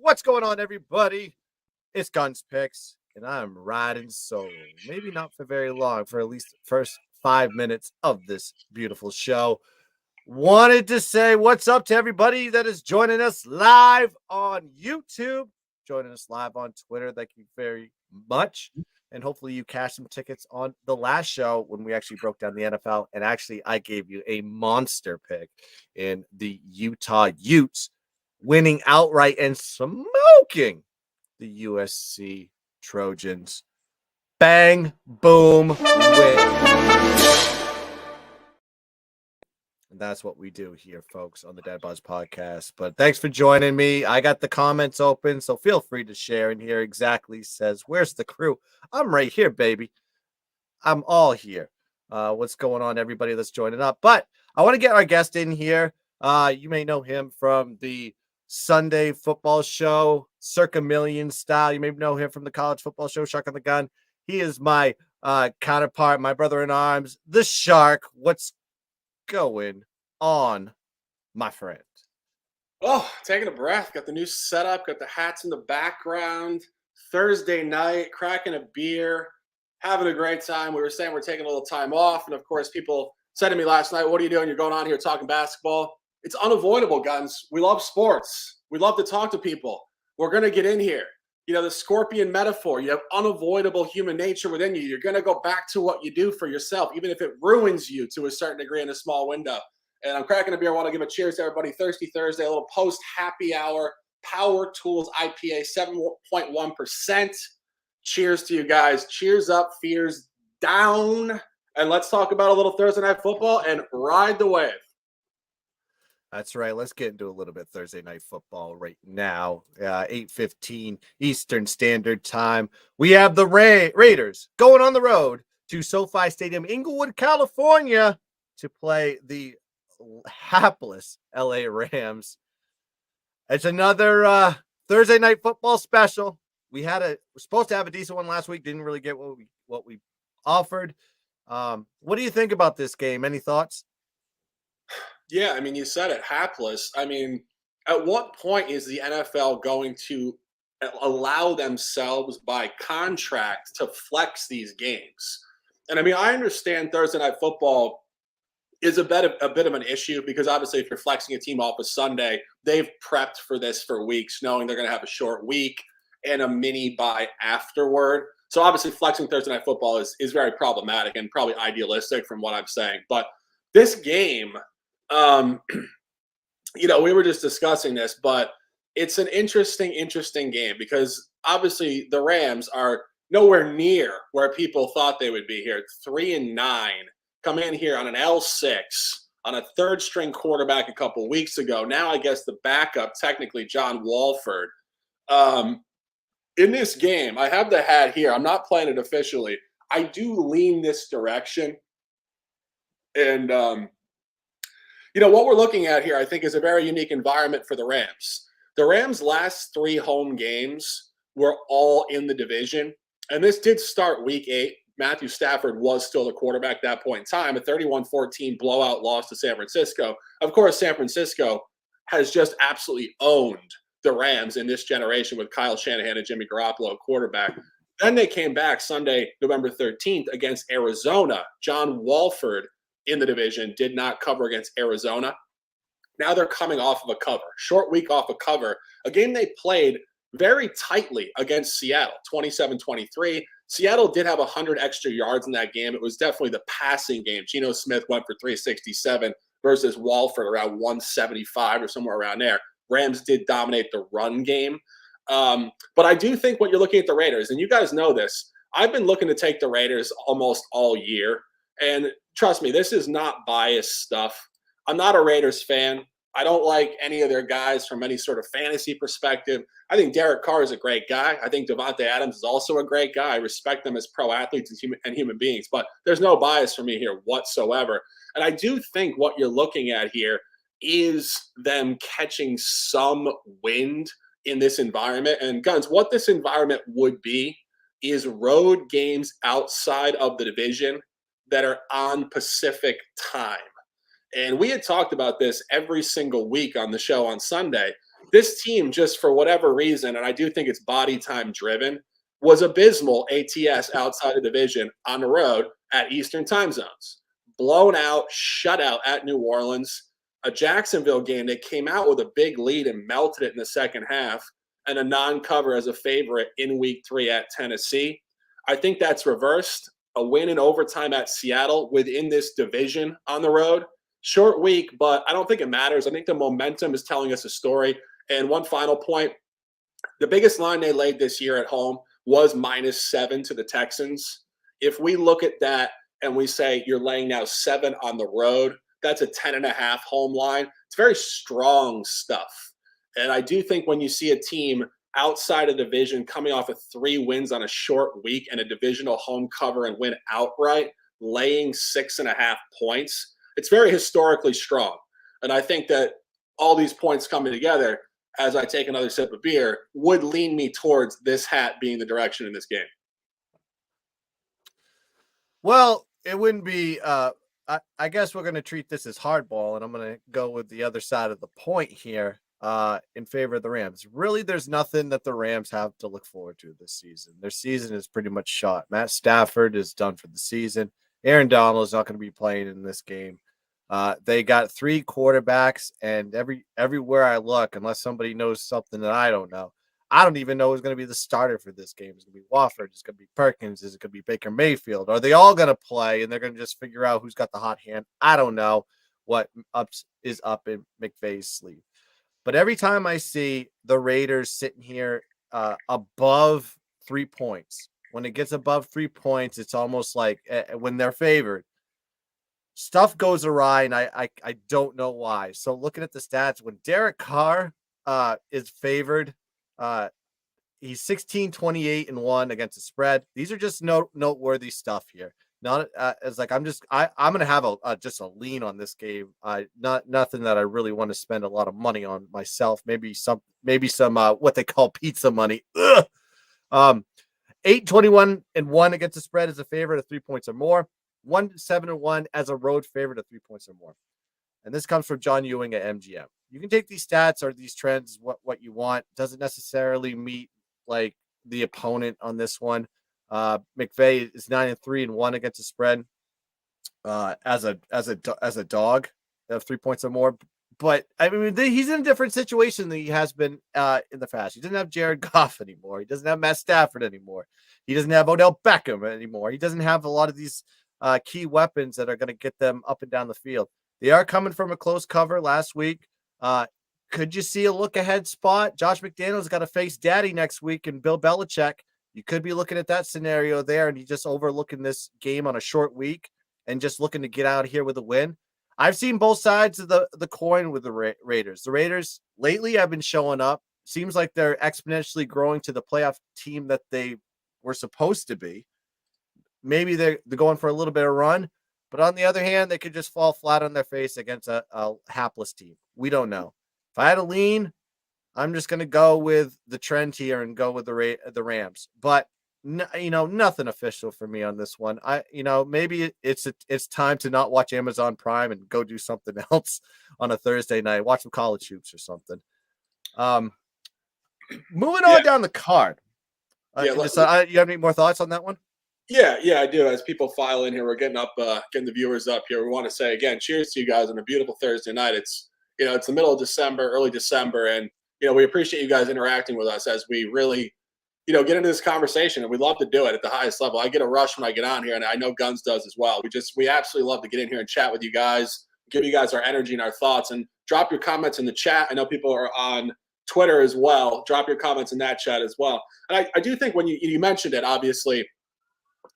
What's going on, everybody? It's Guns Picks, and I'm riding solo. Maybe not for very long, for at least the first 5 minutes of this beautiful show. Wanted to say what's up to everybody that is joining us live on YouTube, joining us live on Twitter. Thank you very much. And hopefully you cashed some tickets on the last show when we actually broke down the NFL. And actually, I gave you a monster pick in the Utah Utes, winning outright and smoking the USC Trojans. Bang, boom, win. And that's what we do here, folks, on the DadBodd podcast. But thanks for joining me. I got the comments open, so feel free to share in here. Exactly says, where's the crew? I'm right here, baby. I'm all here. What's going on, everybody that's joining up? But I want to get our guest in here. You may know him from the Sunday football show, Circa Million style. You may know him from the college football show, Shark on the Gun. He is my counterpart, my brother in arms, the Shark. What's going on, my friend? Oh, taking a breath. Got the new setup, got the hats in the background. Thursday night, cracking a beer, having a great time. We were saying we're taking a little time off. And of course, people said to me last night, what are you doing? You're going on here talking basketball. It's unavoidable, Guns. We love sports. We love to talk to people. We're going to get in here. You know, the scorpion metaphor, you have unavoidable human nature within you. You're going to go back to what you do for yourself, even if it ruins you to a certain degree in a small window. And I'm cracking a beer. I want to give a cheers to everybody. Thirsty Thursday, a little post-happy hour. Power Tools IPA, 7.1%. Cheers to you guys. Cheers up, fears down. And let's talk about a little Thursday Night Football and ride the wave. That's right. Let's get into a little bit Thursday Night Football right now. 8:15 Eastern Standard Time. We have the Raiders going on the road to SoFi Stadium, Inglewood, California, to play the hapless LA Rams. It's another Thursday Night Football special. We're supposed to have a decent one last week. Didn't really get what we offered. What do you think about this game? Any thoughts? Yeah, I mean, you said it, hapless. I mean, at what point is the NFL going to allow themselves by contract to flex these games? And I mean, I understand Thursday Night Football is a bit of an issue because obviously if you're flexing a team off a Sunday, they've prepped for this for weeks, knowing they're going to have a short week and a mini bye afterward. So obviously flexing Thursday Night Football is very problematic and probably idealistic from what I'm saying. But this game, you know, we were just discussing this, but it's an interesting game because obviously the Rams are nowhere near where people thought they would be here. 3-9, come in here on an L6 on a third string quarterback a couple weeks ago. Now I guess the backup, technically John Walford. In this game, I have the hat here. I'm not playing it officially. I do lean this direction. And, you know, what we're looking at here, I think, is a very unique environment for the Rams. The Rams' last 3 home games were all in the division. And this did start week 8. Matthew Stafford was still the quarterback at that point in time. A 31-14 blowout loss to San Francisco. Of course, San Francisco has just absolutely owned the Rams in this generation with Kyle Shanahan and Jimmy Garoppolo at quarterback. Then they came back Sunday, November 13th against Arizona. John Walford in the division did not cover against Arizona. Now they're coming off of a cover. Short week off a cover. A game they played very tightly against Seattle, 27-23. Seattle did have 100 extra yards in that game. It was definitely the passing game. Geno Smith went for 367 versus Walford around 175 or somewhere around there. Rams did dominate the run game. But I do think what you're looking at the Raiders, and you guys know this, I've been looking to take the Raiders almost all year. And trust me, this is not biased stuff. I'm not a Raiders fan. I don't like any of their guys from any sort of fantasy perspective. I think Derek Carr is a great guy. I think Devontae Adams is also a great guy. I respect them as pro athletes and human beings, but there's no bias for me here whatsoever. And I do think what you're looking at here is them catching some wind in this environment. And Guns, what this environment would be is road games outside of the division that are on Pacific time. And we had talked about this every single week on the show on Sunday. This team, just for whatever reason, and I do think it's body time driven, was abysmal ATS outside the division on the road at Eastern time zones. Blown out, shut out at New Orleans. A Jacksonville game that came out with a big lead and melted it in the second half, and a non-cover as a favorite in week 3 at Tennessee. I think that's reversed. A win in overtime at Seattle within this division on the road. Short week, but I don't think it matters. I think the momentum is telling us a story. And one final point, the biggest line they laid this year at home was -7 to the Texans. If we look at that and we say you're laying now 7 on the road, that's a 10.5 home line. It's very strong stuff. And I do think when you see a team outside of division coming off of 3 wins on a short week and a divisional home cover and win outright, laying 6.5 points, it's very historically strong. And I think that all these points coming together, as I take another sip of beer, would lean me towards this hat being the direction in this game. Well, it wouldn't be I guess we're going to treat this as hardball, and I'm going to go with the other side of the point here in favor of the Rams. Really, there's nothing that the Rams have to look forward to this season. Their season is pretty much shot. Matt Stafford is done for the season. Aaron Donald is not going to be playing in this game. They got 3 quarterbacks, and everywhere I look, unless somebody knows something that I don't know, I don't even know who's going to be the starter for this game. It's going to be Wofford. It's going to be Perkins. Is it going to be Baker Mayfield? Are they all going to play, and they're going to just figure out who's got the hot hand? I don't know what is up in McVay's sleeve. But every time I see the Raiders sitting here above 3 points, when it gets above 3 points, it's almost like when they're favored, stuff goes awry, and I don't know why. So looking at the stats, when Derek Carr is favored, he's 16-28-1 against the spread. These are just noteworthy stuff here. Not it's like I'm gonna have just a lean on this game. Nothing that I really want to spend a lot of money on myself. Maybe some what they call pizza money. 8-21-1 against the spread as a favorite of 3 points or more. 1-7-1 as a road favorite of 3 points or more. And this comes from John Ewing at MGM. You can take these stats or these trends, what you want. Doesn't necessarily meet like the opponent on this one. McVay is 9-3-1 against the spread as a dog of 3 points or more. But I mean, he's in a different situation than he has been in the past. He doesn't have Jared Goff anymore. He doesn't have Matt Stafford anymore. He doesn't have Odell Beckham anymore. He doesn't have a lot of these key weapons that are going to get them up and down the field. They are coming from a close cover last week. Could you see a look-ahead spot? Josh McDaniels got to face Daddy next week and Bill Belichick. You could be looking at that scenario there, and you just overlooking this game on a short week and just looking to get out of here with a win. I've seen both sides of the coin with the Raiders. The Raiders lately have been showing up. Seems like they're exponentially growing to the playoff team that they were supposed to be. Maybe they're going for a little bit of run. But on the other hand, they could just fall flat on their face against a hapless team. We don't know. If I had a lean, I'm just going to go with the trend here and go with the Rams. But nothing official for me on this one. Maybe it's time to not watch Amazon Prime and go do something else on a Thursday night. Watch some college hoops or something. Moving on down the card. You have any more thoughts on that one? Yeah, I do. As people file in here, we're getting the viewers up here. We want to say again, cheers to you guys on a beautiful Thursday night. It's the middle of December, early December, and we appreciate you guys interacting with us as we really, get into this conversation, and we love to do it at the highest level. I get a rush when I get on here, and I know Guns does as well. We absolutely love to get in here and chat with you guys, give you guys our energy and our thoughts, and drop your comments in the chat. I know people are on Twitter as well. Drop your comments in that chat as well. And I do think when you mentioned it, obviously,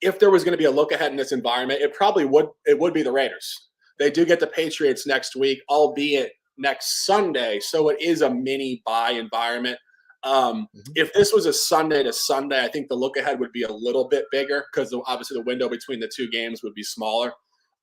if there was going to be a look ahead in this environment, it would be the Raiders. They do get the Patriots next week, albeit next Sunday. So it is a mini bye environment. If this was a Sunday to Sunday, I think the look ahead would be a little bit bigger because obviously the window between the two games would be smaller.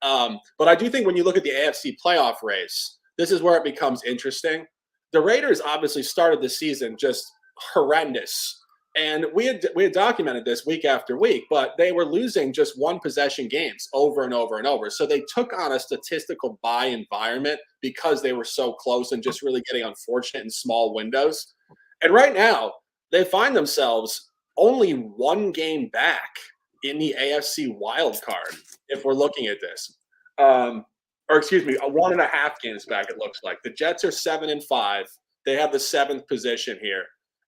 But I do think when you look at the AFC playoff race, this is where it becomes interesting. The Raiders obviously started the season just horrendous. And we had documented this week after week, but they were losing just one possession games over and over and over. So they took on a statistical bye environment because they were so close and just really getting unfortunate in small windows. And right now, they find themselves only one game back in the AFC wild card, if we're looking at this. Or excuse me, 1.5 games back, it looks like. The Jets are 7-5. They have the 7th position here.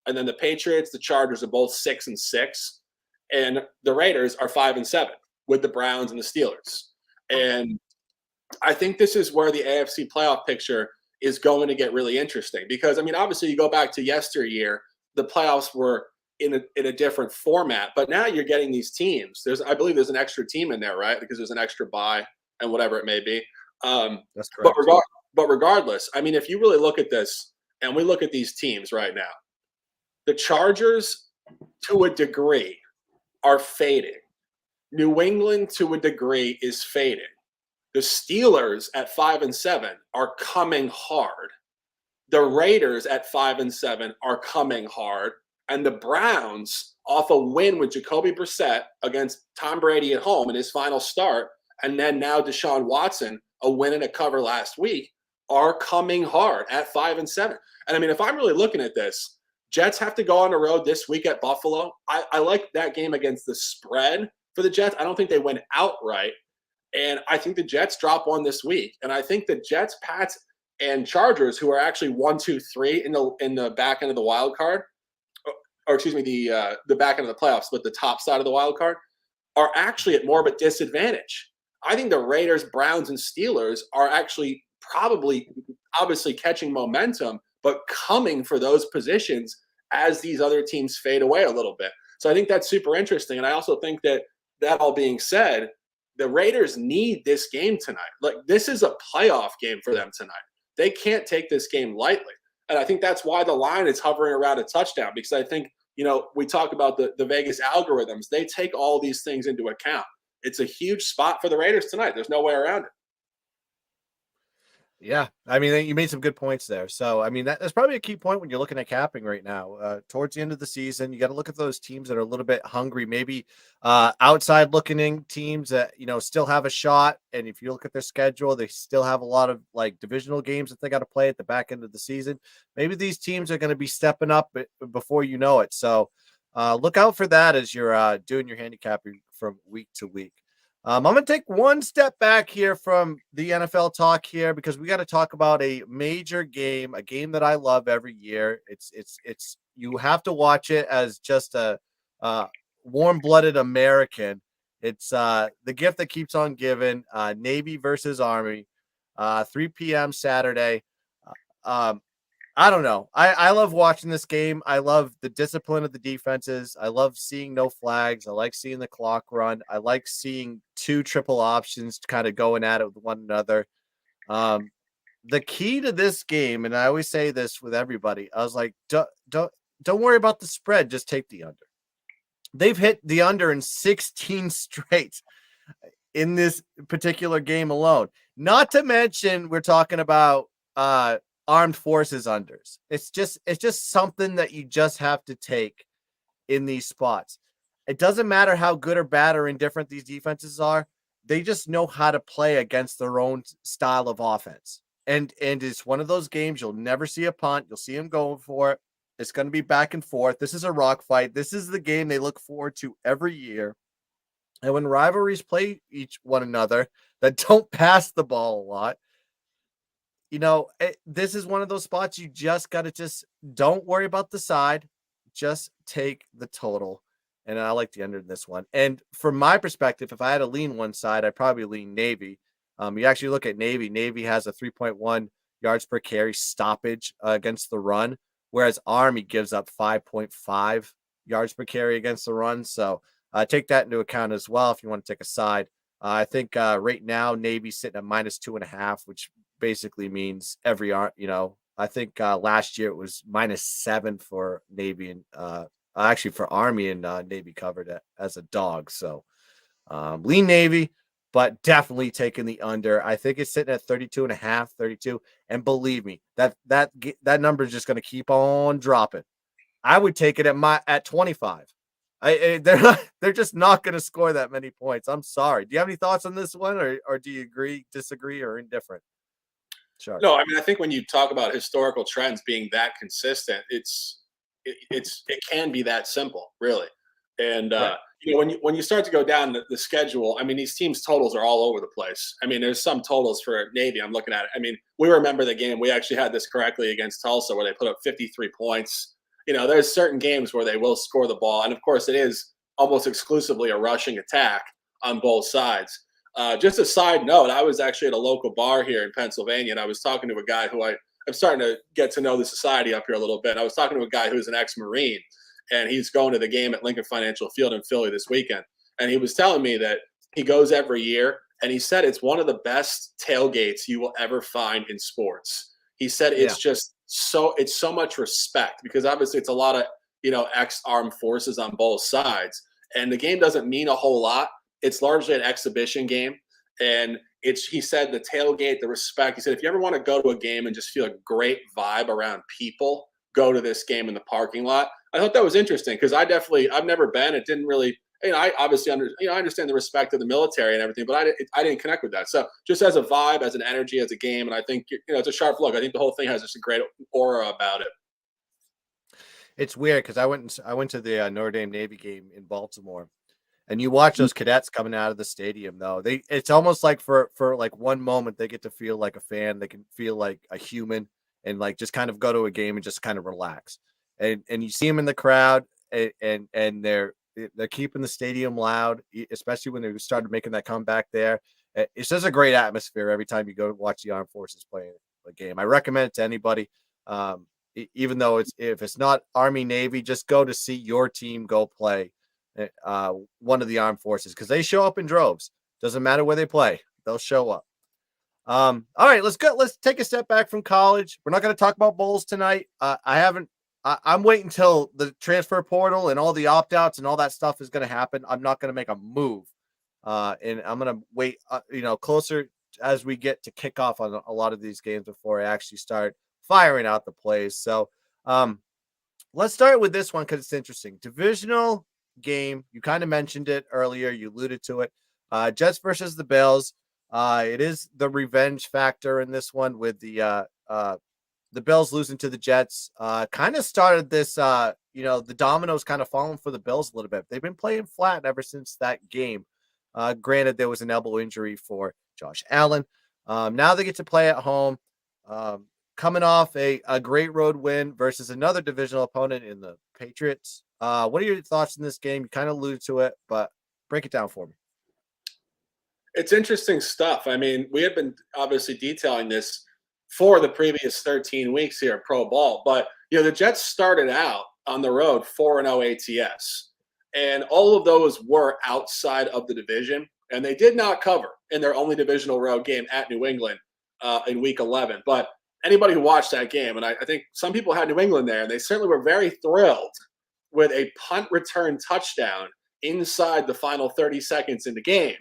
And then the Patriots, the Chargers are both 6-6, and the Raiders are 5-7 with the Browns and the Steelers. And I think this is where the AFC playoff picture is going to get really interesting because, I mean, obviously you go back to yesteryear, the playoffs were in a different format, but now you're getting these teams. I believe there's an extra team in there, right? Because there's an extra bye and whatever it may be. That's correct. But regardless, I mean, if you really look at this and we look at these teams right now, the Chargers, to a degree, are fading. New England, to a degree, is fading. The Steelers at 5-7 are coming hard. The Raiders at 5-7 are coming hard. And the Browns, off a win with Jacoby Brissett against Tom Brady at home in his final start, and then now Deshaun Watson, a win and a cover last week, are coming hard at 5-7. And I mean, if I'm really looking at this, Jets have to go on the road this week at Buffalo. I like that game against the spread for the Jets. I don't think they win outright. And I think the Jets drop one this week. And I think the Jets, Pats, and Chargers, who are actually 1, 2, 3 in the back end of the wild card, or excuse me, the back end of the playoffs, but the top side of the wild card, are actually at more of a disadvantage. I think the Raiders, Browns, and Steelers are actually probably obviously catching momentum, but coming for those positions as these other teams fade away a little bit. So I think that's super interesting. And I also think that all being said, the Raiders need this game tonight. Like, this is a playoff game for them tonight. They can't take this game lightly. And I think that's why the line is hovering around a touchdown, because I think, we talk about the Vegas algorithms. They take all these things into account. It's a huge spot for the Raiders tonight. There's no way around it. Yeah, I mean, you made some good points there. So, I mean, that's probably a key point when you're looking at capping right now. Towards the end of the season, you got to look at those teams that are a little bit hungry, maybe outside looking in teams that, still have a shot. And if you look at their schedule, they still have a lot of like divisional games that they got to play at the back end of the season. Maybe these teams are going to be stepping up before you know it. So look out for that as you're doing your handicapping from week to week. I'm going to take one step back here from the NFL talk here because we got to talk about a major game, a game that I love every year. It's you have to watch it as just a warm-blooded American. It's the gift that keeps on giving. Navy versus Army, 3 p.m. Saturday. I don't know. I love watching this game. I love the discipline of the defenses. I love seeing no flags. I like seeing the clock run. I like seeing 2 triple options kind of going at it with one another. The key to this game, and I always say this with everybody, I was like, don't worry about the spread. Just take the under. They've hit the under in 16 straight in this particular game alone. Not to mention, we're talking about armed forces unders. It's just something that you just have to take in these spots. It doesn't matter how good or bad or indifferent these defenses are. They just know how to play against their own style of offense. And it's one of those games you'll never see a punt. You'll see them going for it. It's going to be back and forth. This is a rock fight. This is the game they look forward to every year. And when rivalries play one another that don't pass the ball a lot, this is one of those spots you just got to just don't worry about the side. Just take the total. And I like the under in this one. And from my perspective, if I had to lean one side, I'd probably lean Navy. You actually look at Navy. Navy has a 3.1 yards per carry stoppage against the run, whereas Army gives up 5.5 yards per carry against the run. So take that into account as well if you want to take a side. I think right now Navy's sitting at -2.5, which basically means I think last year it was -7 for Navy and actually for Army, and Navy covered it as a dog. So lean Navy, but definitely taking the under. I think it's sitting at 32.5, 32. And believe me, that number is just going to keep on dropping I would take it at 25. They're just not going to score that many points. I'm sorry. Do you have any thoughts on this one, or do you agree, disagree, or indifferent? Sure. No, I mean, I think when you talk about historical trends being that consistent, it can be that simple, really. And Right. when you start to go down the schedule, I mean, these teams' totals are all over the place. I mean, there's some totals for Navy. I'm looking at it. I mean, we remember the game. We actually had this correctly against Tulsa, where they put up 53 points. There's certain games where they will score the ball, and of course, it is almost exclusively a rushing attack on both sides. Just a side note, I was actually at a local bar here in Pennsylvania, and I was talking to a guy who I'm starting to get to know the society up here a little bit. I was talking to a guy who's an ex-Marine, and he's going to the game at Lincoln Financial Field in Philly this weekend. And he was telling me that he goes every year, and he said it's one of the best tailgates you will ever find in sports. He said Yeah. it's so much respect, because obviously it's a lot of ex-armed forces on both sides, and the game doesn't mean a whole lot. It's largely an exhibition game, and he said the tailgate, the respect. He said if you ever want to go to a game and just feel a great vibe around people, go to this game in the parking lot. I thought that was interesting, because I've never been. It didn't really, I obviously I understand the respect of the military and everything, but I didn't connect with that. So just as a vibe, as an energy, as a game, and I think it's a sharp look. I think the whole thing has just a great aura about it. It's weird because I went to the Notre Dame Navy game in Baltimore, and you watch those cadets coming out of the stadium. Though it's almost like for like one moment they get to feel like a fan. They can feel like a human, and like just kind of go to a game and just kind of relax. And you see them in the crowd, and they're keeping the stadium loud, especially when they started making that comeback there. It's just a great atmosphere every time you go to watch the Armed Forces play a game. I recommend it to anybody. Even though if it's not Army Navy, just go to see your team go play one of the armed forces, because they show up in droves. Doesn't matter where they play, they'll show up. All right, let's go. Let's take a step back from college. We're not going to talk about bowls tonight. I'm waiting until the transfer portal and all the opt-outs and all that stuff is going to happen. I'm not going to make a move, and I'm going to wait closer as we get to kickoff on a lot of these games before I actually start firing out the plays. So let's start with this one because it's interesting. Divisional game. You kind of mentioned it earlier. You alluded to it. Jets versus the Bills. It is the revenge factor in this one, with the Bills losing to the Jets. Kind of started this, the dominoes kind of falling for the Bills a little bit. They've been playing flat ever since that game. Granted, there was an elbow injury for Josh Allen. Now they get to play at home. Coming off a great road win versus another divisional opponent in the Patriots. What are your thoughts in this game? You kind of alluded to it, but break it down for me. It's interesting stuff. I mean, we have been obviously detailing this for the previous 13 weeks here at Pro Ball, but the Jets started out on the road 4-0 ATS, and all of those were outside of the division, and they did not cover in their only divisional road game at New England in Week 11. But anybody who watched that game, and I think some people had New England there, and they certainly were very thrilled with a punt return touchdown inside the final 30 seconds in the game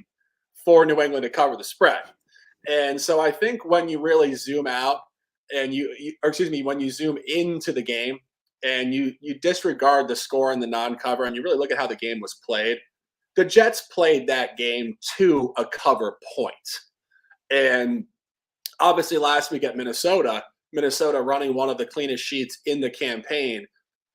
for New England to cover the spread. And so I think when you really zoom out and when you zoom into the game and you disregard the score and the non-cover, and you really look at how the game was played, the Jets played that game to a cover point. And obviously last week at Minnesota running one of the cleanest sheets in the campaign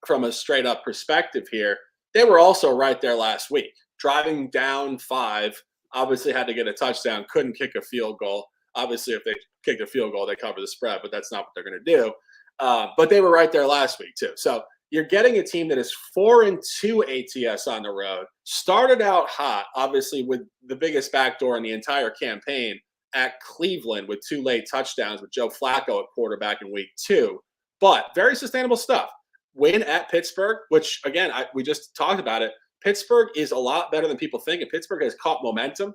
from a straight up perspective here, they were also right there last week, driving down 5, obviously had to get a touchdown, couldn't kick a field goal. Obviously, if they kicked a field goal, they cover the spread, but that's not what they're going to do. But they were right there last week too. So you're getting a team that is 4-2 ATS on the road, started out hot, obviously with the biggest backdoor in the entire campaign at Cleveland with 2 late touchdowns with Joe Flacco at quarterback in Week 2. But very sustainable stuff. Win at Pittsburgh, which, again, we just talked about it. Pittsburgh is a lot better than people think, and Pittsburgh has caught momentum.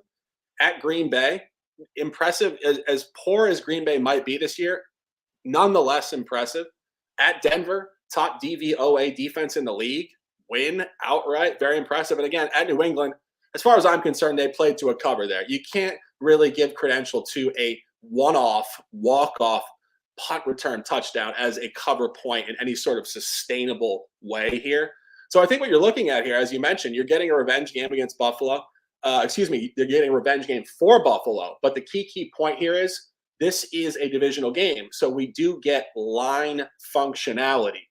At Green Bay, impressive. As poor as Green Bay might be this year, nonetheless impressive. At Denver, top DVOA defense in the league. Win outright, very impressive. And again, at New England, as far as I'm concerned, they played to a cover there. You can't really give credential to a one-off, walk-off punt return touchdown as a cover point in any sort of sustainable way here. So I think what you're looking at here, as you mentioned, you're getting a revenge game against Buffalo. They're getting a revenge game for Buffalo. But the key point here is this is a divisional game. So we do get line functionality.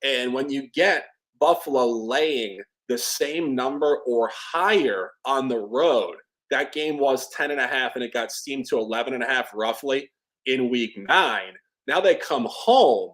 And when you get Buffalo laying the same number or higher on the road, that game was 10.5 and it got steamed to 11.5 roughly in week 9. Now they come home.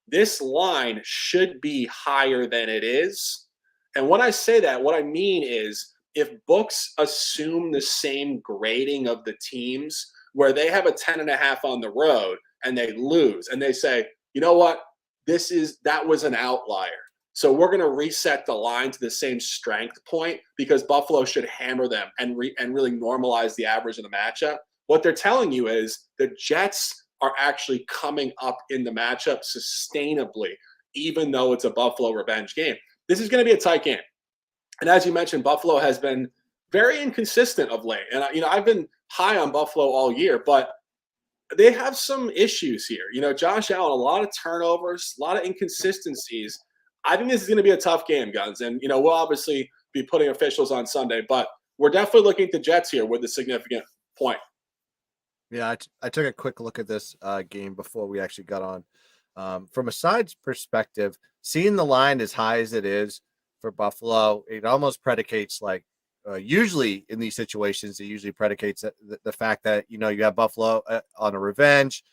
This line should be higher than it is. And when I say that, what I mean is if books assume the same grading of the teams where they have a 10.5 on the road and they lose and they say, you know what, that was an outlier. So we're going to reset the line to the same strength point because Buffalo should hammer them and really normalize the average of the matchup. What they're telling you is the Jets are actually coming up in the matchup sustainably, even though it's a Buffalo revenge game. This is going to be a tight game. And as you mentioned, Buffalo has been very inconsistent of late. And, I've been high on Buffalo all year, but they have some issues here. Josh Allen, a lot of turnovers, a lot of inconsistencies. I think this is going to be a tough game, Guns. And, we'll obviously be putting officials on Sunday, but we're definitely looking at the Jets here with a significant point. Yeah, I took a quick look at this game before we actually got on. From a side's perspective, seeing the line as high as it is for Buffalo, it almost predicates usually in these situations, it usually predicates the fact that, you have Buffalo on a revenge,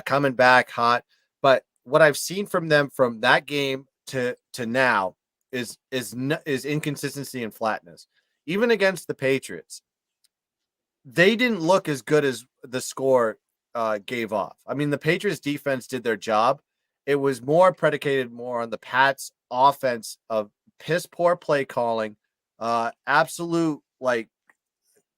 coming back hot. But what I've seen from them from that game to now is inconsistency and flatness. Even against the Patriots, they didn't look as good as the score gave off. I mean, the Patriots defense did their job. It was predicated on the Pats offense of piss poor play calling, absolute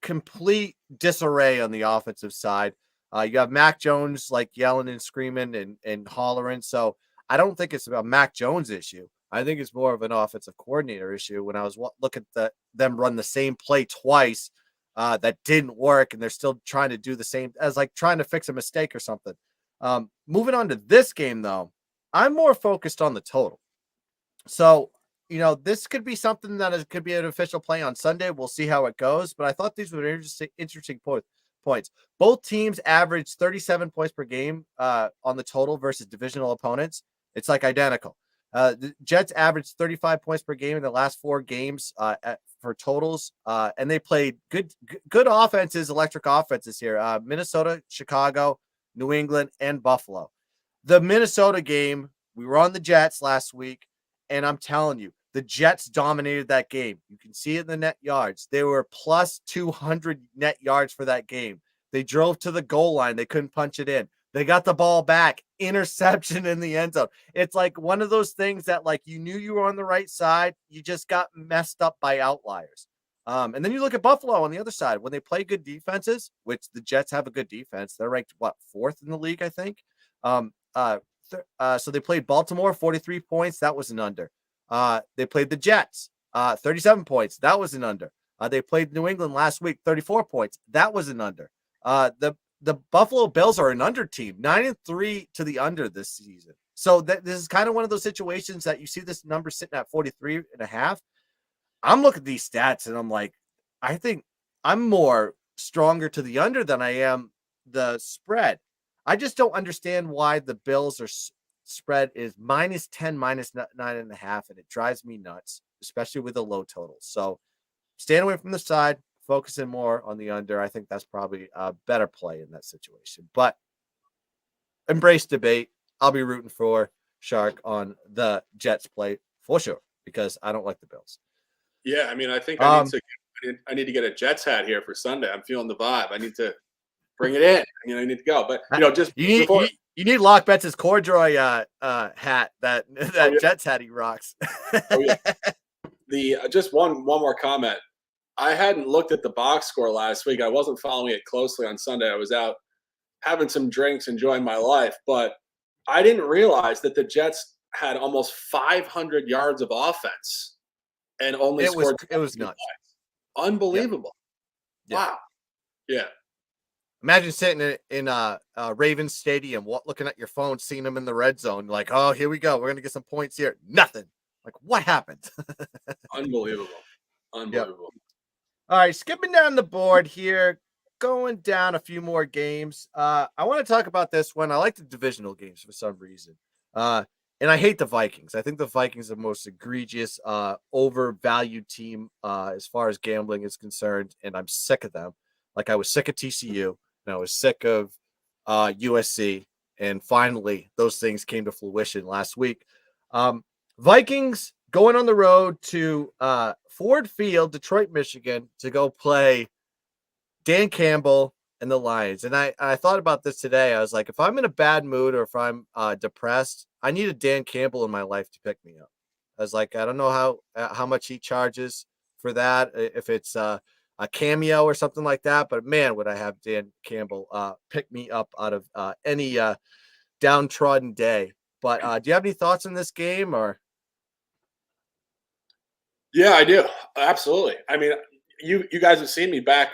complete disarray on the offensive side. You have Mac Jones yelling and screaming and hollering. So I don't think it's about Mac Jones' issue. I think it's more of an offensive coordinator issue. When I was looking at them run the same play twice, that didn't work, and they're still trying to do the same as trying to fix a mistake or something. Moving on to this game, though, I'm more focused on the total. So, this could be something that could be an official play on Sunday. We'll see how it goes. But I thought these were interesting points. Both teams averaged 37 points per game on the total versus divisional opponents. It's identical. The Jets averaged 35 points per game in the last 4 games for totals, and they played good offenses, electric offenses here. Minnesota, Chicago, New England, and Buffalo. The Minnesota game, we were on the Jets last week, and I'm telling you, the Jets dominated that game. You can see it in the net yards. They were plus 200 net yards for that game. They drove to the goal line. They couldn't punch it in. They got the ball back, interception in the end zone. It's one of those things that you knew you were on the right side. You just got messed up by outliers. And then you look at Buffalo on the other side. When they play good defenses, which the Jets have a good defense, they're ranked, 4th in the league, I think. So they played Baltimore, 43 points. That was an under. They played the Jets, 37 points. That was an under. They played New England last week, 34 points. That was an under. The Buffalo Bills are an under team, 9-3 to the under this season. So this is kind of one of those situations that you see this number sitting at 43.5. I'm looking at these stats and I'm I think I'm more stronger to the under than I am the spread. I just don't understand why the Bills spread is -10, -9.5, and it drives me nuts, especially with the low totals. So stand away from the side. Focusing more on the under. I think that's probably a better play in that situation. But embrace debate. I'll be rooting for Shark on the Jets play for sure because I don't like the Bills. Yeah, I mean, I think I need to get a Jets hat here for Sunday. I'm feeling the vibe. I need to bring it in. I need to go. But just you need Lock Betts' corduroy hat that Jets hat he rocks. Oh, yeah. Just one more comment. I hadn't looked at the box score last week. I wasn't following it closely on Sunday. I was out having some drinks, enjoying my life. But I didn't realize that the Jets had almost 500 yards of offense and only scored. It was nuts. Points. Unbelievable. Yep. Wow. Yeah. Imagine sitting in Ravens Stadium, looking at your phone, seeing them in the red zone. Like, oh, here we go. We're gonna get some points here. Nothing. Like, what happened? Unbelievable. Yep. Unbelievable. All right, skipping down the board here, going down a few more games. I want to talk about this one. I like the divisional games for some reason. Uh, and I hate the Vikings. I think the Vikings are the most egregious, overvalued team as far as gambling is concerned, and I'm sick of them. Like I was sick of TCU, and I was sick of USC, and finally those things came to fruition last week. Um, Vikings going on the road to Ford Field, Detroit, Michigan, to go play Dan Campbell and the Lions. And I thought about this today. I was like, if I'm in a bad mood or if I'm depressed, I need a Dan Campbell in my life to pick me up. I was like, I don't know how much he charges for that, if it's a cameo or something like that. But man, would I have Dan Campbell pick me up out of any downtrodden day. But do you have any thoughts on this game or? Yeah, I do. Absolutely. I mean, you guys have seen me back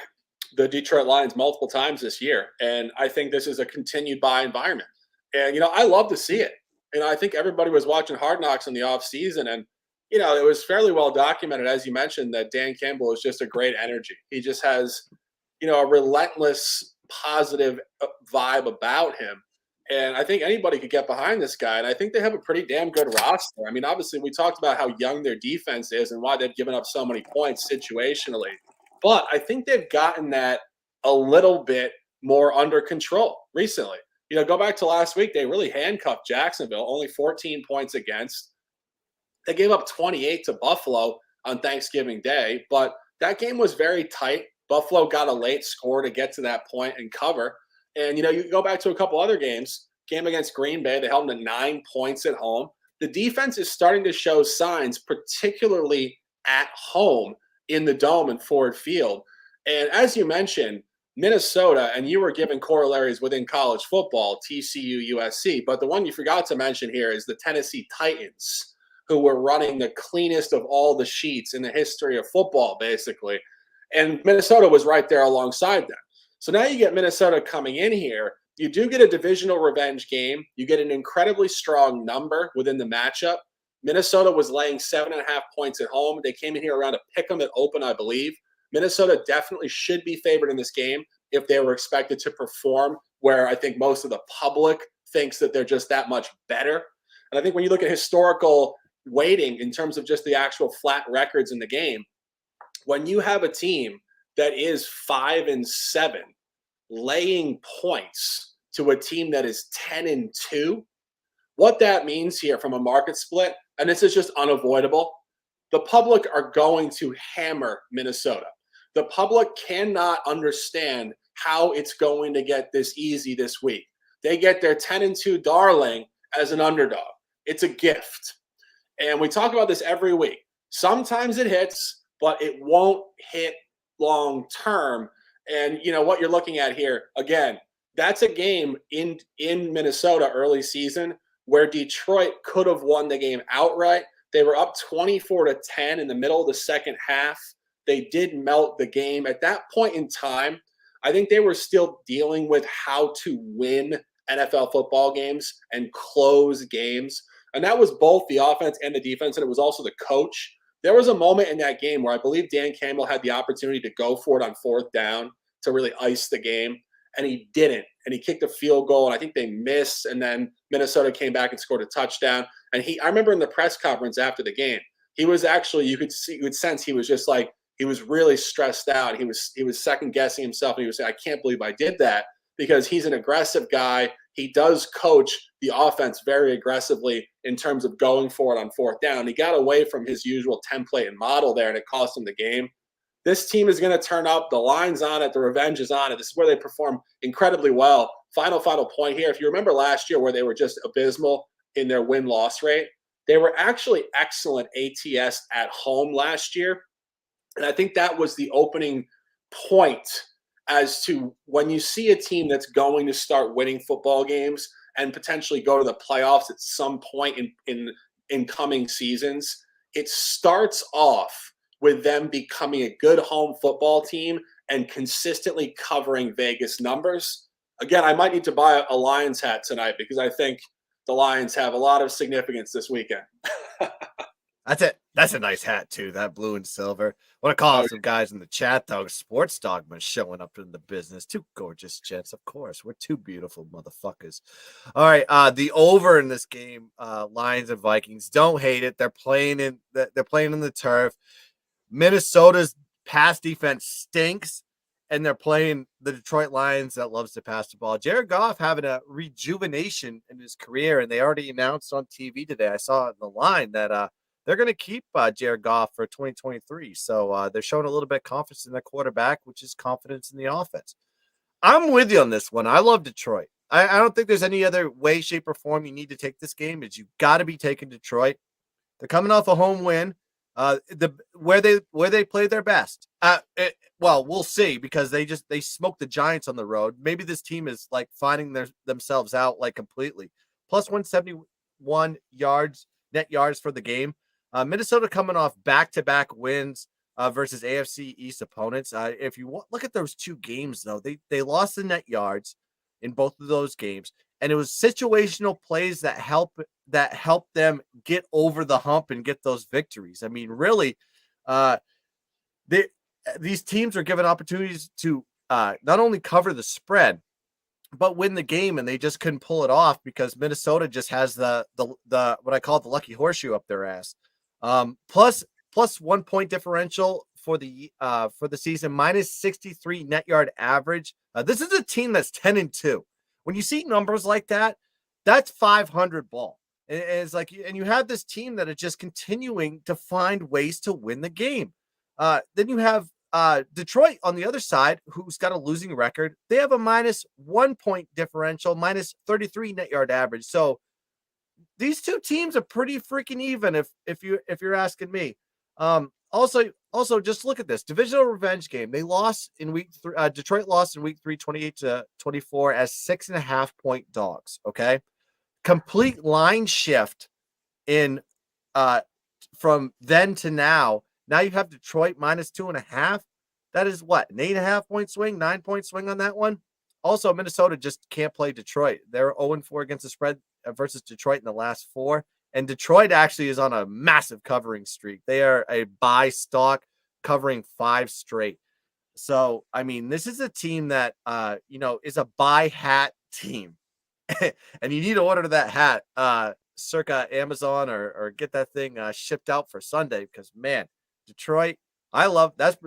the Detroit Lions multiple times this year, and I think this is a continued buy environment. And I love to see it. I think everybody was watching Hard Knocks in the offseason, and it was fairly well documented, as you mentioned, that Dan Campbell is just a great energy. He just has, a relentless positive vibe about him. And I think anybody could get behind this guy. And I think they have a pretty damn good roster. I mean, obviously, we talked about how young their defense is and why they've given up so many points situationally. But I think they've gotten that a little bit more under control recently. Go back to last week. They really handcuffed Jacksonville, only 14 points against. They gave up 28 to Buffalo on Thanksgiving Day. But that game was very tight. Buffalo got a late score to get to that point and cover. And, you go back to a couple other games, game against Green Bay, they held them to 9 points at home. The defense is starting to show signs, particularly at home in the Dome and Ford Field. And as you mentioned, Minnesota, and you were given corollaries within college football, TCU, USC, but the one you forgot to mention here is the Tennessee Titans, who were running the cleanest of all the sheets in the history of football, basically. And Minnesota was right there alongside them. So now you get Minnesota coming in here. You do get a divisional revenge game. You get an incredibly strong number within the matchup. Minnesota was laying 7.5 points at home. They came in here around a pick 'em at open, I believe. Minnesota definitely should be favored in this game if they were expected to perform, where I think most of the public thinks that they're just that much better. And I think when you look at historical weighting in terms of just the actual flat records in the game, when you have a team that is 5-7 laying points to a team that is 10-2, what that means here from a market split, and this is just unavoidable, the public are going to hammer Minnesota. The public cannot understand how it's going to get this easy this week. They get their 10-2 darling as an underdog. It's a gift. And we talk about this every week. Sometimes it hits, but it won't hit long term. And what you're looking at here, again, that's a game in Minnesota early season where Detroit could have won the game outright. They were up 24-10 in the middle of the second half. They did melt the game. At that point in time, I think they were still dealing with how to win NFL football games and close games. And that was both the offense and the defense, and it was also the coach. There was a moment in that game where I believe Dan Campbell had the opportunity to go for it on fourth down to really ice the game, and he didn't. And he kicked a field goal, and I think they missed, and then Minnesota came back and scored a touchdown. And I remember in the press conference after the game, he was actually, you could sense he was just like, he was really stressed out. He was second guessing himself, and he was saying, I can't believe I did that, because he's an aggressive guy. He does coach the offense very aggressively in terms of going for it on fourth down. He got away from his usual template and model there, and it cost him the game. This team is going to turn up. The line's on it. The revenge is on it. This is where they perform incredibly well. Final point here. If you remember last year where they were just abysmal in their win-loss rate, they were actually excellent ATS at home last year. And I think that was the opening point as to when you see a team that's going to start winning football games and potentially go to the playoffs at some point in coming seasons, it starts off with them becoming a good home football team and consistently covering Vegas numbers. Again, I might need to buy a Lions hat tonight because I think the Lions have a lot of significance this weekend. That's it. That's a nice hat too. That blue and silver. Want to call out some guys in the chat though. Sports Dogma showing up in the business. Two gorgeous gents, of course. We're two beautiful motherfuckers. All right. The over in this game, Lions and Vikings. Don't hate it. They're playing in the turf. Minnesota's pass defense stinks, and they're playing the Detroit Lions that loves to pass the ball. Jared Goff having a rejuvenation in his career, and they already announced on TV today. I saw it in the line that they're going to keep Jared Goff for 2023. So they're showing a little bit of confidence in their quarterback, which is confidence in the offense. I'm with you on this one. I love Detroit. I don't think there's any other way, shape, or form you need to take this game. Is you got to be taking Detroit. They're coming off a home win. Where they played their best. Well, we'll see because they smoked the Giants on the road. Maybe this team is like finding themselves out like completely. Plus 171 net yards for the game. Minnesota coming off back-to-back wins versus AFC East opponents. If you look at those two games, though, they lost the net yards in both of those games, and it was situational plays that helped them get over the hump and get those victories. I mean, really, these teams are given opportunities to not only cover the spread, but win the game, and they just couldn't pull it off because Minnesota just has the what I call the lucky horseshoe up their ass. Plus 1 point differential for the season, minus 63 net yard average. This is a team that's 10-2. When you see numbers like that, that's 500 ball. And it's like, and you have this team that is just continuing to find ways to win the game. Then you have Detroit on the other side, who's got a losing record. They have a minus 1 point differential, minus 33 net yard average. So these two teams are pretty freaking even if you're asking me. Also just look at this divisional revenge game. They lost in week 3. Detroit lost in week 3, 28-24 as 6.5 point dogs. Okay. Complete line shift in from then to now. Now you have Detroit minus 2.5. That is what, an 8.5 point swing, 9 point swing on that one. Also, Minnesota just can't play Detroit. They're 0-4 against the spread versus Detroit in the last 4. And Detroit actually is on a massive covering streak. They are a buy stock covering 5 straight. So, I mean, this is a team that, is a buy hat team. And you need to order that hat circa Amazon or get that thing shipped out for Sunday because, man, Detroit, I love that's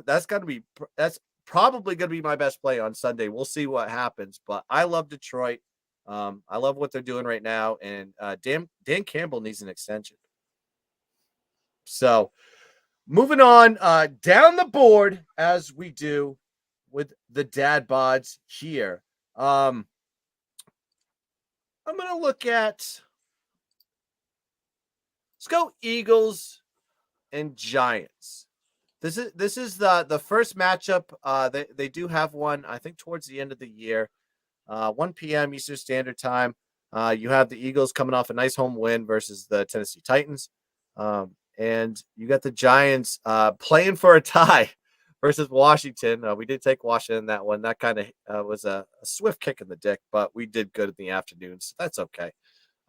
probably going to be my best play on Sunday. We'll see what happens, but I love Detroit. I love what they're doing right now, and Dan Campbell needs an extension. So, moving on down the board as we do with the DadBods here. I'm going to look at. Let's go Eagles and Giants. This is the first matchup. They do have one, I think, towards the end of the year. 1 p.m. Eastern Standard Time. You have the Eagles coming off a nice home win versus the Tennessee Titans. And you got the Giants playing for a tie versus Washington. We did take Washington in that one. That kind of was a swift kick in the dick, but we did good in the afternoon, so that's okay.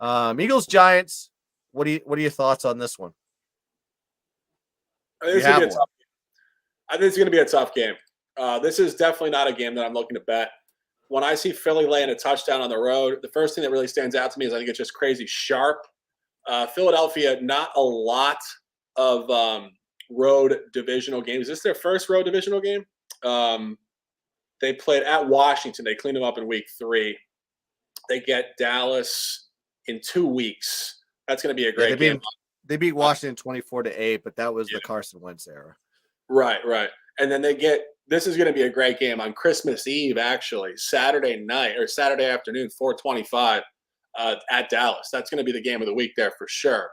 Eagles, Giants. What are your thoughts on this one? I think it's going to be a tough game. This is definitely not a game that I'm looking to bet. When I see Philly laying a touchdown on the road, the first thing that really stands out to me is I think it's just crazy sharp. Philadelphia, not a lot of road divisional games. Is this their first road divisional game? They played at Washington. They cleaned them up in week 3. They get Dallas in 2 weeks. That's going to be a great game. They beat Washington 24-8, but that was the Carson Wentz era. Right. And then this is going to be a great game on Christmas Eve, actually, Saturday night or Saturday afternoon, 4:25 at Dallas. That's going to be the game of the week there for sure.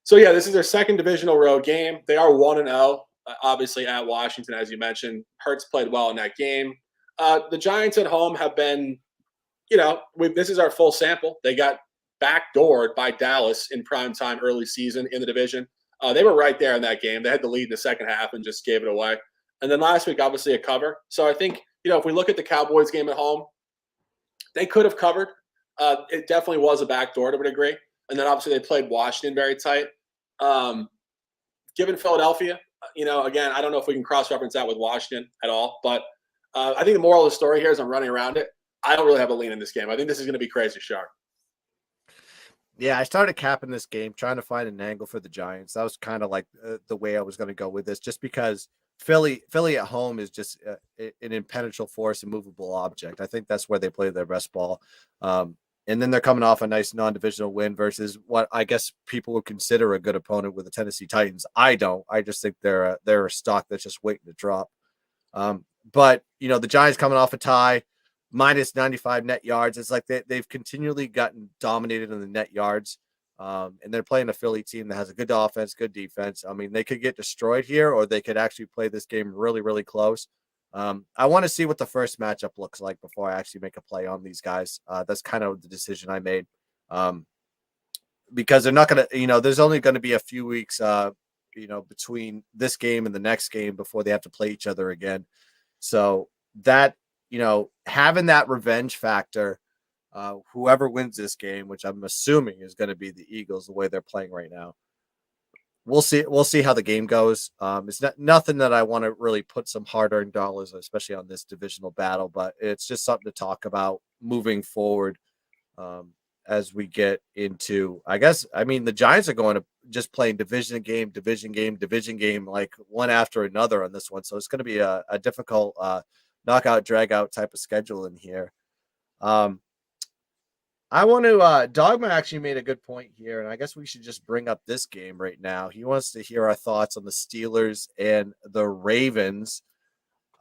This is their second divisional road game. They are 1-0, obviously at Washington, as you mentioned. Hurts played well in that game. The Giants at home have been, this is our full sample. They got backdoored by Dallas in prime time early season in the division. They were right there in that game. They had the lead in the second half and just gave it away. And then last week, obviously, a cover. So I think, if we look at the Cowboys game at home, they could have covered. It definitely was a backdoor to a degree. And then obviously they played Washington very tight. Given Philadelphia, again, I don't know if we can cross-reference that with Washington at all. But I think the moral of the story here is I'm running around it. I don't really have a lean in this game. I think this is going to be crazy sharp. Yeah, I started capping this game, trying to find an angle for the Giants. That was kind of like the way I was going to go with this, just because Philly at home is just an impenetrable force, immovable object. I think that's where they play their best ball. And then they're coming off a nice non-divisional win versus what I guess people would consider a good opponent with the Tennessee Titans. I don't. I just think they're a stock that's just waiting to drop. But the Giants coming off a tie, minus 95 net yards. It's like they've continually gotten dominated in the net yards. And they're playing a Philly team that has a good offense, good defense. I mean, they could get destroyed here, or they could actually play this game really, really close. I want to see what the first matchup looks like before I actually make a play on these guys. That's kind of the decision I made. Because they're not going to, there's only going to be a few weeks, between this game and the next game before they have to play each other again. So that, having that revenge factor, whoever wins this game, which I'm assuming is going to be the Eagles, the way they're playing right now. We'll see. We'll see how the game goes. It's nothing that I want to really put some hard-earned dollars, especially on this divisional battle, but it's just something to talk about moving forward as we get into. The Giants are going to just playing division game, like one after another on this one. So it's going to be a difficult knockout, drag-out type of schedule in here. I want to, Dogma actually made a good point here, and I guess we should just bring up this game right now. He wants to hear our thoughts on the Steelers and the Ravens.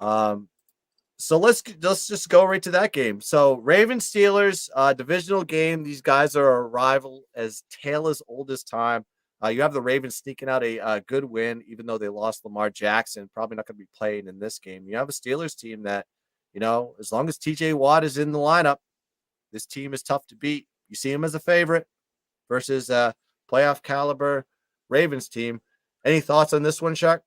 So let's just go right to that game. So Ravens Steelers, divisional game. These guys are a rival as tale as old as time. You have the Ravens sneaking out a good win, even though they lost Lamar Jackson, probably not going to be playing in this game. You have a Steelers team that, as long as TJ Watt is in the lineup, this team is tough to beat. You see him as a favorite versus a playoff caliber Ravens team. Any thoughts on this one, Shark?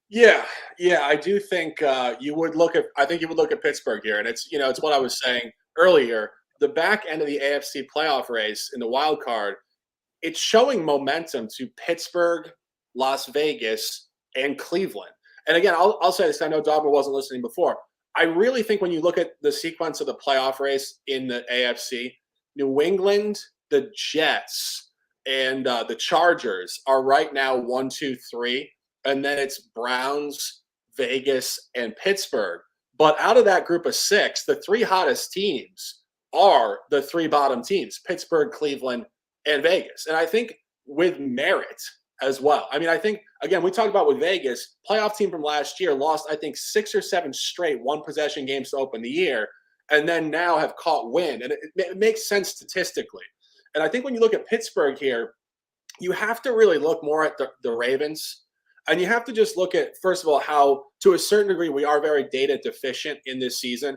Yeah, I do think you would look at. I think you would look at Pittsburgh here, and it's what I was saying earlier. The back end of the AFC playoff race in the wild card, it's showing momentum to Pittsburgh, Las Vegas, and Cleveland. And again, I'll say this. I know Dogma wasn't listening before. I really think when you look at the sequence of the playoff race in the AFC, New England, the Jets, and the Chargers are right now 1, 2, 3. And then it's Browns, Vegas, and Pittsburgh. But out of that group of 6, the 3 hottest teams are the 3 bottom teams, Pittsburgh, Cleveland, and Vegas. And I think with merit as well. I mean, I think, again, we talked about with Vegas, playoff team from last year lost, I think, 6 or 7 straight one-possession games to open the year, and then now have caught wind. And it makes sense statistically. And I think when you look at Pittsburgh here, you have to really look more at the Ravens. And you have to just look at, first of all, how, to a certain degree, we are very data deficient in this season.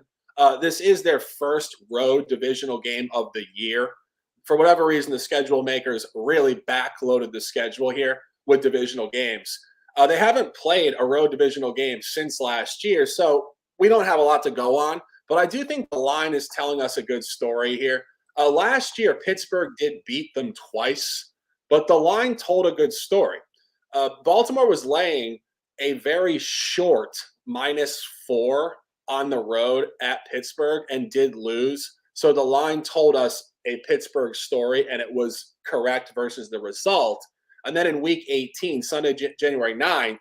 This is their first road divisional game of the year. For whatever reason, the schedule makers really backloaded the schedule here with divisional games. They haven't played a road divisional game since last year, so we don't have a lot to go on. But I do think the line is telling us a good story here. Last year, Pittsburgh did beat them twice, but the line told a good story. Baltimore was laying a very short -4 on the road at Pittsburgh and did lose. So the line told us a Pittsburgh story, and it was correct versus the result. And then in week 18, Sunday, January 9th,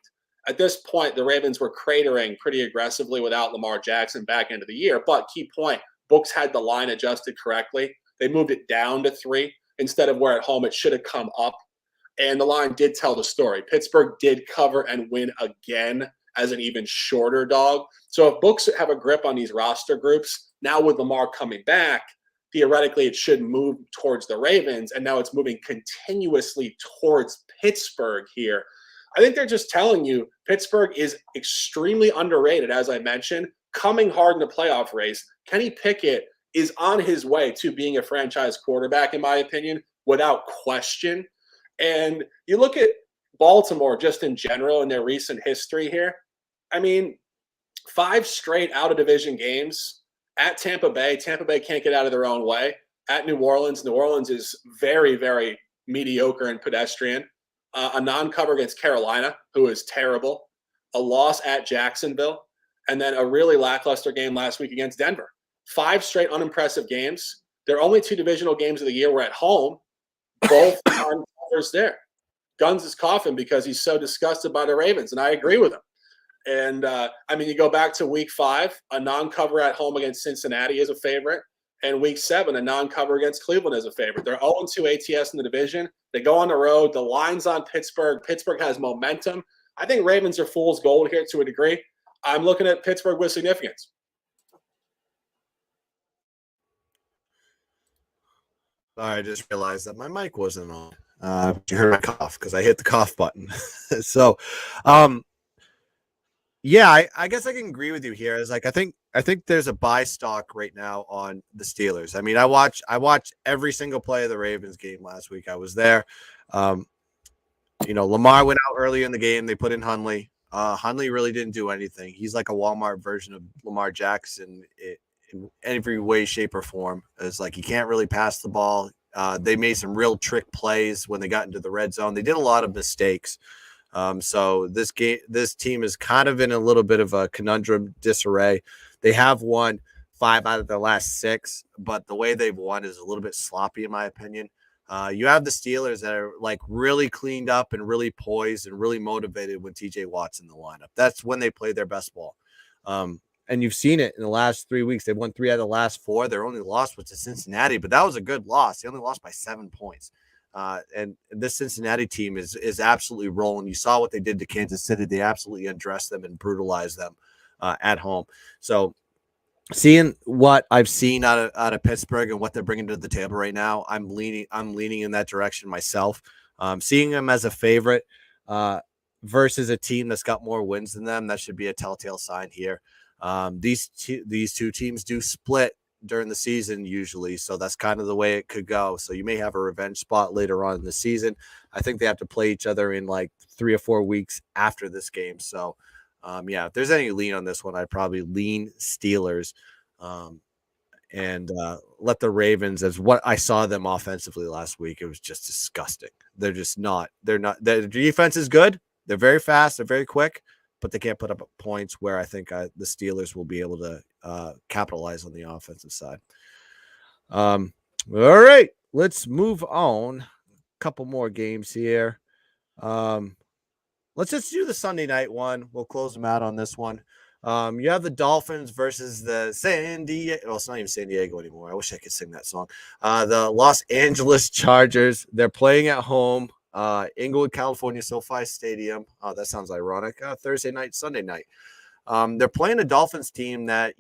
at this point, the Ravens were cratering pretty aggressively without Lamar Jackson back into the year. But key point, books had the line adjusted correctly. They moved it down to 3 instead of where at home it should have come up. And the line did tell the story. Pittsburgh did cover and win again as an even shorter dog. So if books have a grip on these roster groups, now with Lamar coming back, theoretically it should move towards the Ravens, and now it's moving continuously towards Pittsburgh here. I think they're just telling you Pittsburgh is extremely underrated, as I mentioned, coming hard in the playoff race. Kenny Pickett is on his way to being a franchise quarterback, in my opinion, without question. And you look at Baltimore just in general in their recent history here. I mean, 5 straight out of division games at Tampa Bay. Tampa Bay can't get out of their own way. At New Orleans, New Orleans is very, very mediocre and pedestrian. A non-cover against Carolina, who is terrible. A loss at Jacksonville, and then a really lackluster game last week against Denver. 5 straight unimpressive games. Their only 2 divisional games of the year were at home. Both on covers there. Guns is coughing because he's so disgusted by the Ravens, and I agree with him. And, I mean, you go back to week 5, a non-cover at home against Cincinnati is a favorite. And week 7, a non-cover against Cleveland is a favorite. They're 0-2 ATS in the division. They go on the road. The line's on Pittsburgh. Pittsburgh has momentum. I think Ravens are fool's gold here to a degree. I'm looking at Pittsburgh with significance. Sorry, I just realized that my mic wasn't on. You heard my cough because I hit the cough button. So, yeah, I guess I can agree with you here. Is like I think there's a buy stock right now on the Steelers. I mean, I watched every single play of the Ravens game last week. I was there. Lamar went out early in the game. They put in Hundley. Hundley really didn't do anything. He's like a Walmart version of Lamar Jackson in every way, shape, or form. It's like he can't really pass the ball. They made some real trick plays when they got into the red zone. They did a lot of mistakes. So this team is kind of in a little bit of a conundrum disarray. They have won 5 out of the last 6, but the way they've won is a little bit sloppy, in my opinion. You have the Steelers that are like really cleaned up and really poised and really motivated when TJ Watt's in the lineup. That's when they play their best ball. And you've seen it in the last 3 weeks. They've won 3 out of the last 4. Their only loss was to Cincinnati, but that was a good loss. They only lost by 7 points. And this Cincinnati team is absolutely rolling. You saw what they did to Kansas City. They absolutely undressed them and brutalized them at home. So seeing what I've seen out of Pittsburgh and what they're bringing to the table right now, I'm leaning in that direction myself. Seeing them as a favorite versus a team that's got more wins than them, that should be a telltale sign here. These two teams do split during the season usually, so that's kind of the way it could go. So you may have a revenge spot later on in the season. I think they have to play each other in like 3 or 4 weeks after this game. So if there's any lean on this one, I'd probably lean Steelers and let the Ravens, as what I saw them offensively last week, it was just disgusting. They're not, their defense is good. They're very fast. They're very quick, but they can't put up points where I think the Steelers will be able to capitalize on the offensive side. All right, let's move on. A couple more games here. Let's just do the Sunday night one. We'll close them out on this one. You have the Dolphins versus the San Diego. Well, it's not even San Diego anymore. I wish I could sing that song. The Los Angeles Chargers. They're playing at home. Inglewood, California, SoFi Stadium. Oh, that sounds ironic. Thursday night, Sunday night. They're playing a Dolphins team that,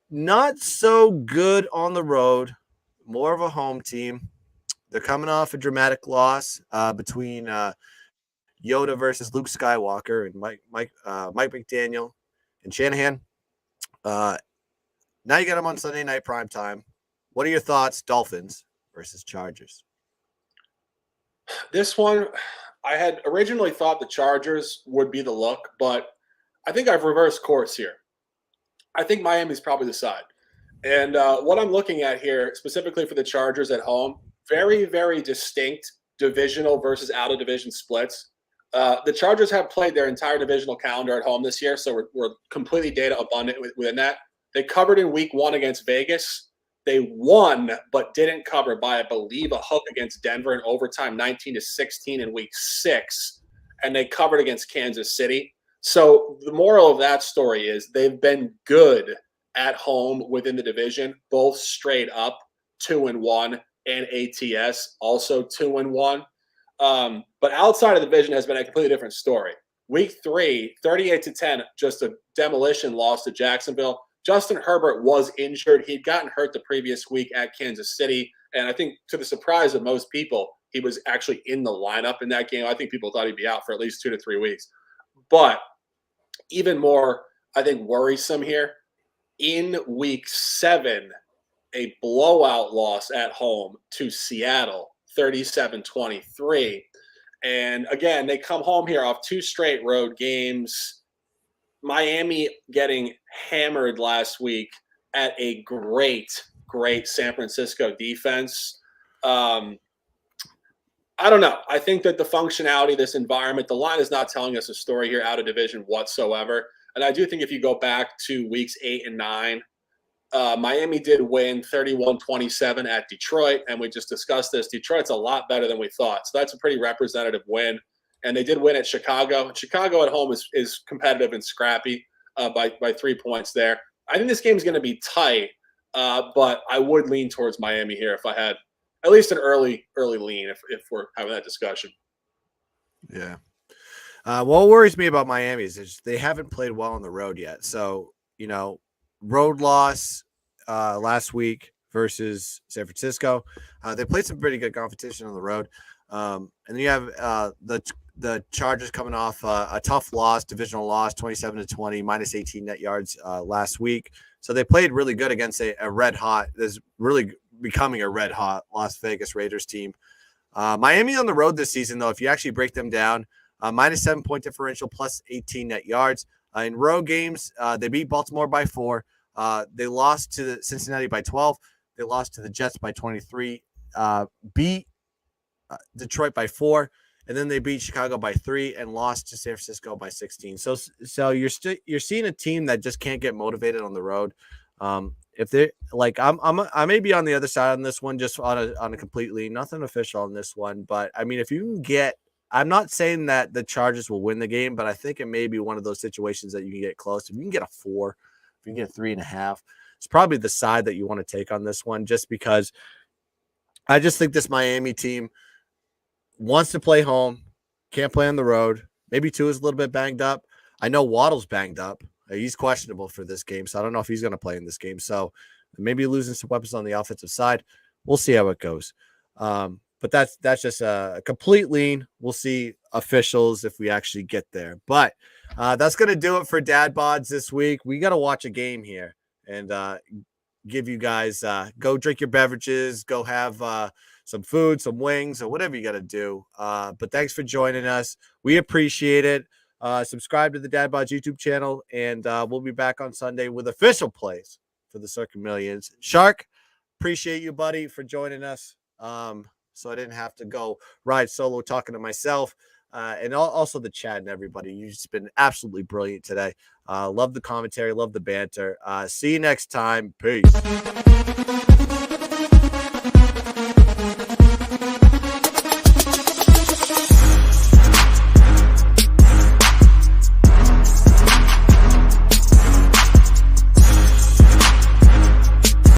not so good on the road, more of a home team. They're coming off a dramatic loss between Yoda versus Luke Skywalker and Mike McDaniel and Shanahan. Now you got them on Sunday night prime time. What are your thoughts, Dolphins versus Chargers? This one, I had originally thought the Chargers would be the look, but I think I've reversed course here. I think Miami's probably the side. And what I'm looking at here, specifically for the Chargers at home, very, very distinct divisional versus out-of-division splits. The Chargers have played their entire divisional calendar at home this year, so we're completely data abundant within that. They covered in week 1 against Vegas. They won, but didn't cover by, I believe, a hook against Denver in overtime, 19-16 in week 6. And they covered against Kansas City. So the moral of that story is they've been good at home within the division, both straight up 2-1, and ATS also 2-1. But outside of the division has been a completely different story. Week 3, 38-10, just a demolition loss to Jacksonville. Justin Herbert was injured. He'd gotten hurt the previous week at Kansas City. And I think to the surprise of most people, he was actually in the lineup in that game. I think people thought he'd be out for at least 2 to 3 weeks. But even more, I think, worrisome here, in week 7, a blowout loss at home to Seattle, 37-23. And again, they come home here off 2 straight road games. Miami getting hammered last week at a great San Francisco defense. I don't know. I think that the functionality of this environment, the line is not telling us a story here out of division whatsoever. And I do think if you go back to weeks 8 and 9, Miami did win 31-27 at Detroit, and we just discussed this. Detroit's a lot better than we thought, so that's a pretty representative win. And they did win at Chicago. Chicago at home is competitive and scrappy by 3 points there. I think this game is going to be tight, but I would lean towards Miami here if I had at least an early lean if we're having that discussion. Yeah. What worries me about Miami is they haven't played well on the road yet. So, road loss last week versus San Francisco. They played some pretty good competition on the road. And then you have the Chargers coming off a tough loss, divisional loss, 27-20, minus 18 net yards last week. So they played really good against a red hot, there's really becoming a red hot Las Vegas Raiders team. Miami on the road this season, though, if you actually break them down, minus 7-point differential, plus 18 net yards. In road games, they beat Baltimore by 4. They lost to Cincinnati by 12. They lost to the Jets by 23. Beat Detroit by 4, and then they beat Chicago by 3 and lost to San Francisco by 16. So you're seeing a team that just can't get motivated on the road. If they like, I may be on the other side on this one, just on a completely nothing official on this one, but I mean, if you can get. I'm not saying that the Chargers will win the game, but I think it may be one of those situations that you can get close. If you can get a 4, if you can get 3.5, it's probably the side that you want to take on this one, just because I just think this Miami team wants to play home, can't play on the road. Maybe Tua is a little bit banged up. I know Waddle's banged up. He's questionable for this game, so I don't know if he's going to play in this game. So maybe losing some weapons on the offensive side. We'll see how it goes. But that's just a complete lean. We'll see officials if we actually get there. But that's going to do it for DadBods this week. We got to watch a game here and give you guys go drink your beverages, go have some food, some wings, or whatever you got to do. But thanks for joining us. We appreciate it. Subscribe to the DadBods YouTube channel, and we'll be back on Sunday with official plays for the Circa Millions. Shark, appreciate you, buddy, for joining us. So I didn't have to go ride solo talking to myself, and also the chat and everybody. You've just been absolutely brilliant today. Love the commentary, love the banter. See you next time. Peace.